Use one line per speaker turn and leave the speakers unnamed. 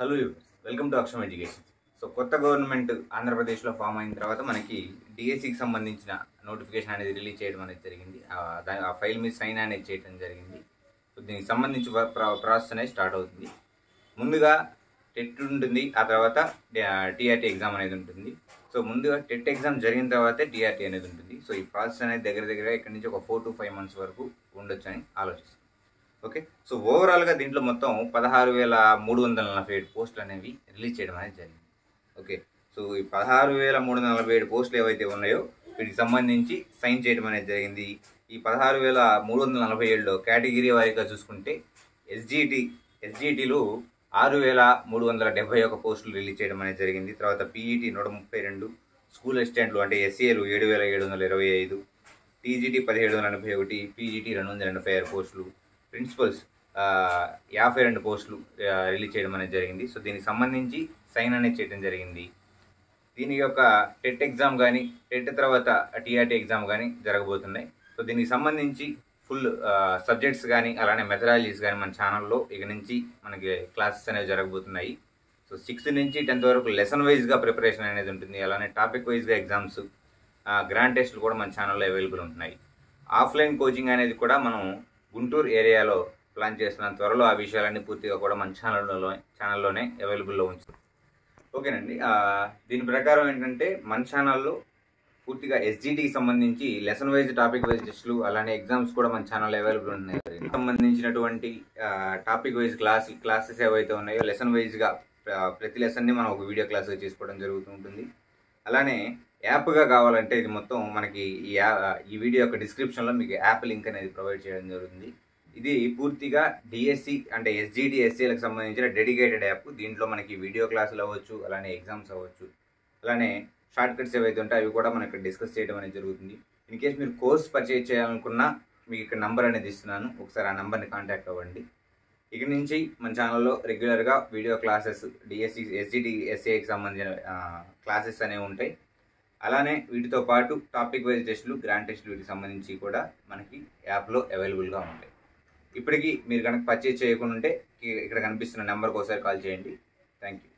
Hello yours, welcome to అక్షరం education. So కొత్త government ఆంధ్రప్రదేశ్లో ఫామ్ అయిన తర్వాత మనకి డిఎస్సికి సంబంధించిన నోటిఫికేషన్ అనేది రిలీజ్ చేయడం అనేది జరిగింది. ఆ ఫైల్ మీద సైన్ అనేది చేయడం జరిగింది. సో దీనికి సంబంధించి ప్రాసెస్ అనేది స్టార్ట్ అవుతుంది. ముందుగా టెట్ ఉంటుంది, ఆ తర్వాత టీఆర్టీ ఎగ్జామ్ అనేది ఉంటుంది. సో ముందుగా టెట్ ఎగ్జామ్ జరిగిన తర్వాతే టీఆర్టీ అనేది ఉంటుంది. సో ఈ ప్రాసెస్ అనేది దగ్గర ఇక్కడ నుంచి ఒక 4 to 5 months వరకు ఉండొచ్చు అని ఆలోచిస్తాం. ఓకే, సో ఓవరాల్గా దీంట్లో మొత్తం 16,347 పోస్టులు అనేవి రిలీజ్ చేయడం అనేది జరిగింది. ఓకే, సో ఈ 16,347 పోస్టులు ఏవైతే ఉన్నాయో వీటికి సంబంధించి సైన్ చేయడం అనేది జరిగింది. ఈ 16,347లో కేటగిరీ వారీగా చూసుకుంటే ఎస్జిటిలో 6,371 పోస్టులు రిలీజ్ చేయడం అనేది జరిగింది. తర్వాత పీఈటీ 132, స్కూల్ అసిస్టెంట్లు అంటే ఎస్ఏలు 7,725, టీజీటీ 1,781, పీజీటీ 286 పోస్టులు, ప్రిన్సిపల్స్ 52 పోస్టులు రిలీజ్ చేయడం అనేది జరిగింది. సో దీనికి సంబంధించి సైన్ అనేది చేయడం జరిగింది. దీని యొక్క టెట్ ఎగ్జామ్ కానీ, టెట్ తర్వాత టీఆర్టీ ఎగ్జామ్ కానీ జరగబోతున్నాయి. సో దీనికి సంబంధించి ఫుల్ సబ్జెక్ట్స్ కానీ అలానే మెథడాలజీస్ కానీ మన ఛానల్లో ఇక నుంచి మనకి క్లాసెస్ అనేవి జరగబోతున్నాయి. సో 6th నుంచి 10th వరకు లెసన్ వైజ్గా ప్రిపరేషన్ అనేది ఉంటుంది. అలానే టాపిక్ వైజ్గా ఎగ్జామ్స్, గ్రాండ్ టెస్ట్లు కూడా మన ఛానల్లో అవైలబుల్ ఉంటున్నాయి. ఆఫ్లైన్ కోచింగ్ అనేది కూడా మనం గుంటూరు ఏరియాలో ప్లాన్ చేస్తున్నాం. త్వరలో ఆ విషయాలన్నీ పూర్తిగా కూడా మన ఛానల్లోనే అవైలబుల్లో ఉంచుతాం. ఓకేనండి, దీని ప్రకారం ఏంటంటే మన ఛానల్లో పూర్తిగా ఎస్జిటికి సంబంధించి లెసన్ వైజ్, టాపిక్ వైజ్ టెస్టులు అలానే ఎగ్జామ్స్ కూడా మన ఛానల్లో అవైలబుల్ ఉన్నాయి. సంబంధించినటువంటి టాపిక్ వైజ్ క్లాసెస్ ఏవైతే ఉన్నాయో లెసన్ వైజ్గా ప్రతి లెసన్ని మనం ఒక వీడియో క్లాస్గా చేసుకోవడం జరుగుతూ ఉంటుంది. అలానే యాప్గా కావాలంటే ఇది మొత్తం మనకి ఈ వీడియో యొక్క డిస్క్రిప్షన్లో మీకు యాప్ లింక్ అనేది ప్రొవైడ్ చేయడం జరుగుతుంది. ఇది పూర్తిగా డిఎస్సి అంటే ఎస్జిటి ఎస్సీలకు సంబంధించిన డెడికేటెడ్ యాప్. దీంట్లో మనకి వీడియో క్లాసులు అవ్వచ్చు, అలానే ఎగ్జామ్స్ అవ్వచ్చు, అలానే షార్ట్ కట్స్ ఏవైతే ఉంటాయో అవి కూడా మనం ఇక్కడ డిస్కస్ చేయడం అనేది జరుగుతుంది. ఇన్ కేస్ మీరు కోర్స్ పర్చేజ్ చేయాలనుకున్నా మీకు ఇక్కడ నంబర్ అనేది ఇస్తున్నాను, ఒకసారి ఆ నెంబర్ని కాంటాక్ట్ అవ్వండి. ఇక నుంచి మన ఛానల్లో రెగ్యులర్గా వీడియో క్లాసెస్ డిఎస్సి ఎస్జిటి ఎస్ఏకి సంబంధించిన క్లాసెస్ అనేవి ఉంటాయి. అలానే వీటితో పాటు టాపిక్ వైజ్ టెస్టులు, గ్రాండ్ టెస్టులు వీటికి సంబంధించి కూడా మనకి యాప్లో అవైలబుల్గా ఉంటాయి. ఇప్పటికీ మీరు కనుక పర్చేజ్ చేయకుండా ఉంటే ఇక్కడ కనిపిస్తున్న నెంబర్కి ఒకసారి కాల్ చేయండి. Thank you.